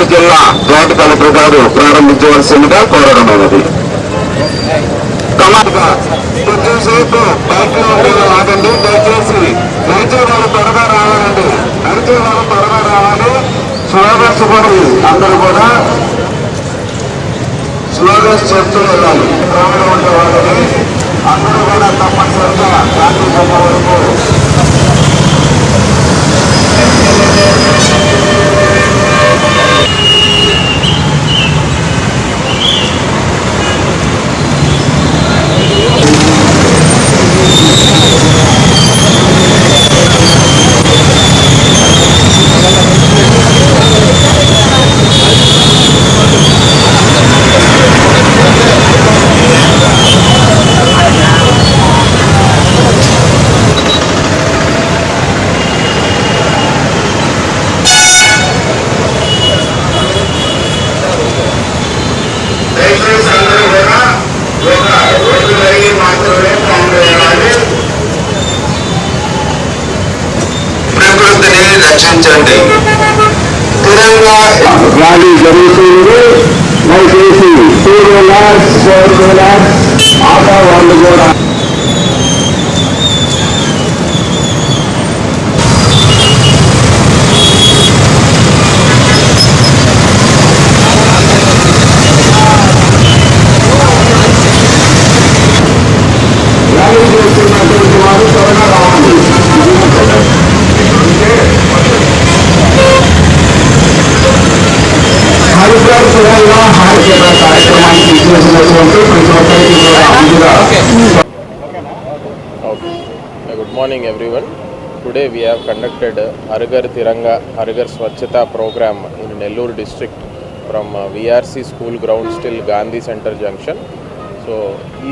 గుంటూరు జిల్లా joint collector గారు ప్రారంభించవలసిందిగా కోరడమైనది. కొద్దిసేపు బైక్ లో ఆగండి. దయచేసి నడిచే వాళ్ళు త్వరగా రావాలండి. నడిచే వాళ్ళు త్వరగా రావాలి. స్లోగన్స్ కూడా అందరూ కూడా స్లోగన్స్ చెప్తూ వెళ్ళాలి. గ్రామంలో ఉండే వాళ్ళని అందరూ కూడా తప్పనిసరిగా గాంధీ బొమ్మ వరకు రక్షించండి. స్థిరంగా ర్యాలీ జరుగుతుంది. దయచేసి 2 వీలర్స్ 4 వీలర్స్ ఆటో వాళ్ళు కూడా ర్యాలీ చేస్తున్నటువంటి వారు త్వరగా రావాలి. Good morning everyone. Today we have conducted Har Ghar Tiranga, Har Ghar Swachhata program in Nellore district from VRC school grounds till Gandhi Center junction. So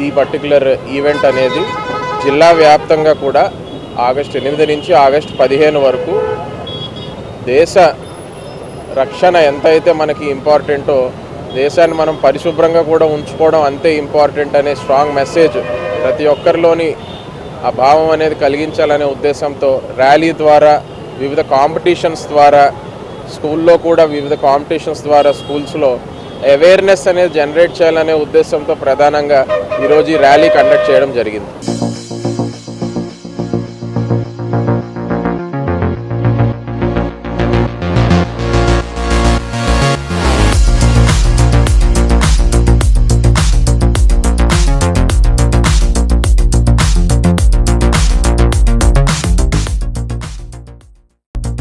ఈ particular event అనేది జిల్లా వ్యాప్తంగా కూడా ఆగస్టు 8 నుంచి ఆగస్టు 15 వరకు దేశ రక్షణ ఎంతైతే మనకి ఇంపార్టెంటో దేశాన్ని మనం పరిశుభ్రంగా కూడా ఉంచుకోవడం అంతే ఇంపార్టెంట్ అనే స్ట్రాంగ్ మెసేజ్ ప్రతి ఒక్కరిలోని ఆ భావం అనేది కలిగించాలనే ఉద్దేశంతో ర్యాలీ ద్వారా వివిధ కాంపిటీషన్స్ ద్వారా స్కూల్లో కూడా వివిధ కాంపిటీషన్స్ ద్వారా స్కూల్స్లో అవేర్నెస్ అనేది జనరేట్ చేయాలనే ఉద్దేశంతో ప్రధానంగా ఈరోజు ఈ ర్యాలీ కండక్ట్ చేయడం జరిగింది.